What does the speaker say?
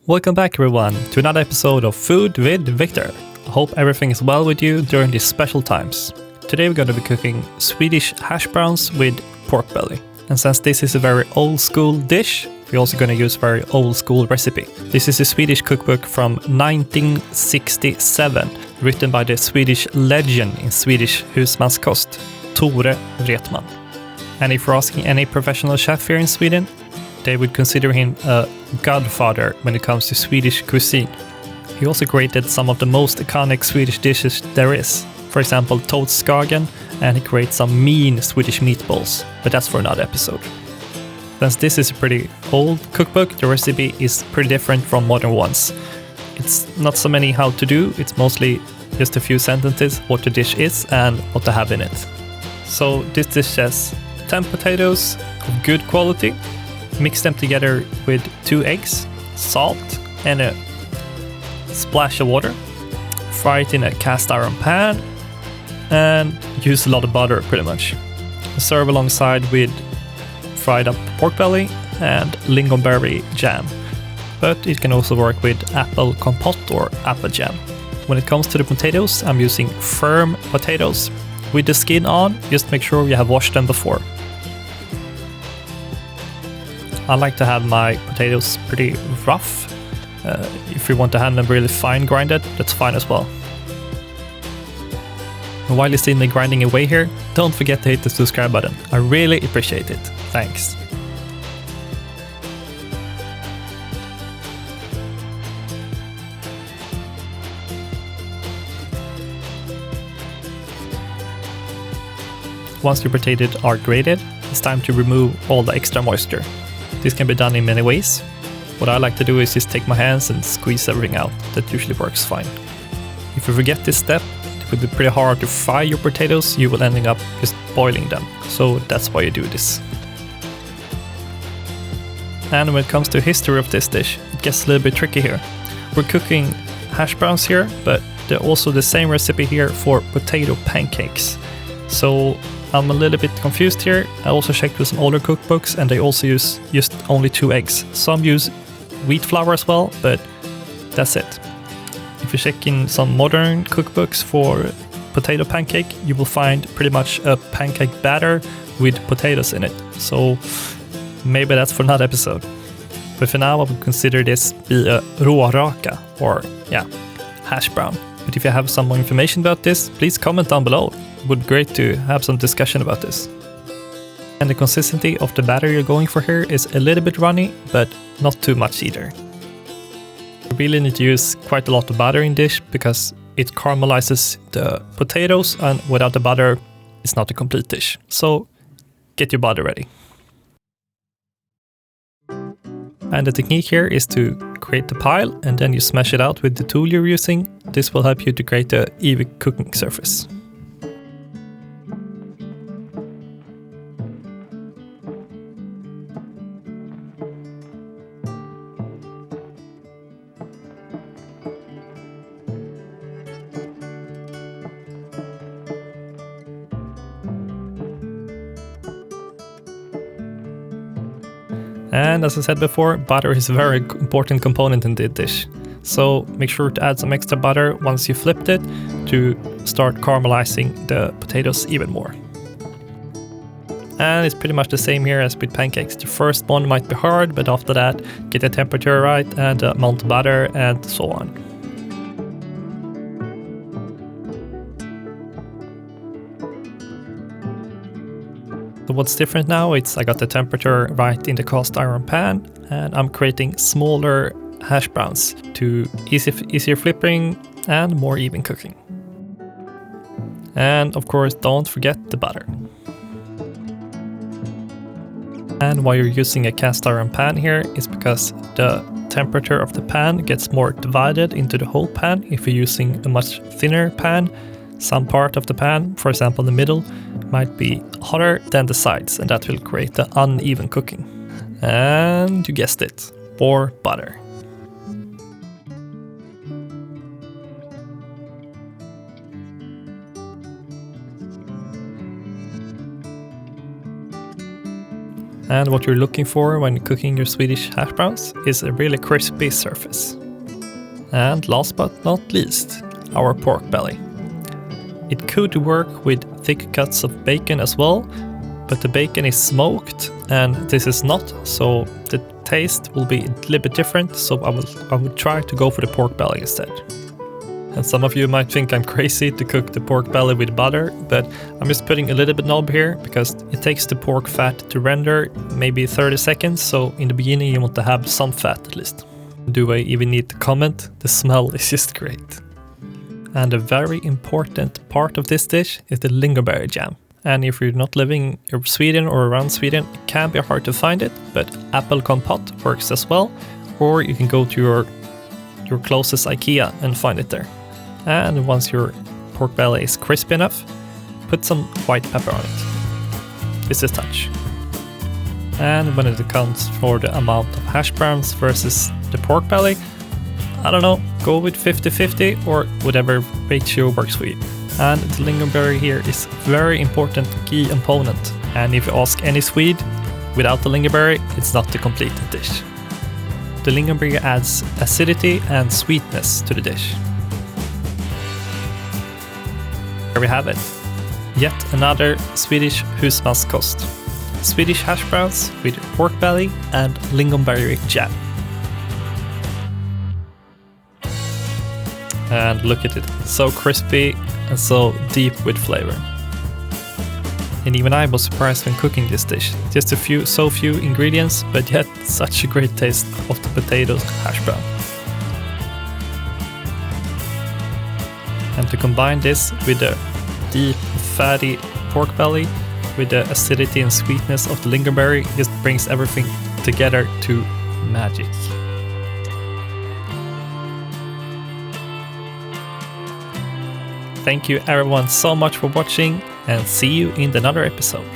Welcome back everyone to another episode of Food with Viktor. I hope everything is well with you during these special times. Today we're going to be cooking Swedish hash browns with pork belly. And since this is a very old school dish, we're also going to use a very old school recipe. This is a Swedish cookbook from 1967, written by the Swedish legend in Swedish Husmanskost, Råraka. And if you're asking any professional chef here in Sweden, they would consider him a godfather when it comes to Swedish cuisine. He also created some of the most iconic Swedish dishes there is. For example, toadskagen, and he created some mean Swedish meatballs, but that's for another episode. Since this is a pretty old cookbook, the recipe is pretty different from modern ones. It's not so many how to do, it's mostly just a few sentences what the dish is and what to have in it. So this dish has 10 potatoes of good quality. Mix them together with 2 eggs, salt, and a splash of water. Fry it in a cast iron pan and use a lot of butter pretty much. Serve alongside with fried up pork belly and lingonberry jam. But it can also work with apple compote or apple jam. When it comes to the potatoes, I'm using firm potatoes. With the skin on, just make sure you have washed them before. I like to have my potatoes pretty rough. If you want to have them really fine grinded, that's fine as well. And while you see me grinding away here, don't forget to hit the subscribe button. I really appreciate it. Thanks. Once your potatoes are grated, it's time to remove all the extra moisture. This can be done in many ways. What I like to do is just take my hands and squeeze everything out. That usually works fine. If you forget this step, it will be pretty hard to fry your potatoes. You will end up just boiling them. So that's why you do this. And when it comes to history of this dish, it gets a little bit tricky here. We're cooking hash browns here, but they're also the same recipe here for potato pancakes. So I'm a little bit confused here. I also checked with some older cookbooks and they also use just only 2 eggs. Some use wheat flour as well, but that's it. If you check in some modern cookbooks for potato pancake, you will find pretty much a pancake batter with potatoes in it. So maybe that's for another episode. But for now, I would consider this be a råraka or hash brown. But if you have some more information about this, please comment down below. It would be great to have some discussion about this. And the consistency of the batter you're going for here is a little bit runny, but not too much either. You really need to use quite a lot of butter in dish because it caramelizes the potatoes, and without the butter, it's not a complete dish. So get your butter ready. And the technique here is to create the pile and then you smash it out with the tool you're using. This will help you to create an even cooking surface. And as I said before, butter is a very important component in the dish. So make sure to add some extra butter once you flipped it to start caramelizing the potatoes even more. And it's pretty much the same here as with pancakes. The first one might be hard, but after that, get the temperature right and the amount of butter and so on. So what's different now, I got the temperature right in the cast iron pan and I'm creating smaller hash browns to easier flipping and more even cooking. And of course, don't forget the butter. And why you're using a cast iron pan here is because the temperature of the pan gets more divided into the whole pan. If you're using a much thinner pan, some part of the pan, for example the middle, might be hotter than the sides, and that will create the uneven cooking. And you guessed it, more butter. And what you're looking for when cooking your Swedish hash browns is a really crispy surface. And last but not least, our pork belly. It could work with thick cuts of bacon as well, but the bacon is smoked and this is not, so the taste will be a little bit different, so I would try to go for the pork belly instead. And some of you might think I'm crazy to cook the pork belly with butter, but I'm just putting a little bit knob here because it takes the pork fat to render maybe 30 seconds, so in the beginning you want to have some fat at least. Do I even need to comment? The smell is just great. And a very important part of this dish is the lingonberry jam. And if you're not living in Sweden or around Sweden, it can be hard to find it, but apple compote works as well, or you can go to your closest IKEA and find it there. And once your pork belly is crispy enough, put some white pepper on it. It's a touch. And when it comes for the amount of hash browns versus the pork belly, I don't know, go with 50-50 or whatever ratio works for you. And the lingonberry here is very important key component. And if you ask any Swede, without the lingonberry, it's not the complete dish. The lingonberry adds acidity and sweetness to the dish. There we have it. Yet another Swedish Husmanskost. Swedish hash browns with pork belly and lingonberry jam. And look at it, so crispy and so deep with flavor. And even I was surprised when cooking this dish. Just so few ingredients, but yet such a great taste of the potatoes hash brown. And to combine this with the deep, fatty pork belly, with the acidity and sweetness of the lingonberry, just brings everything together to magic. Thank you everyone so much for watching, and see you in another episode.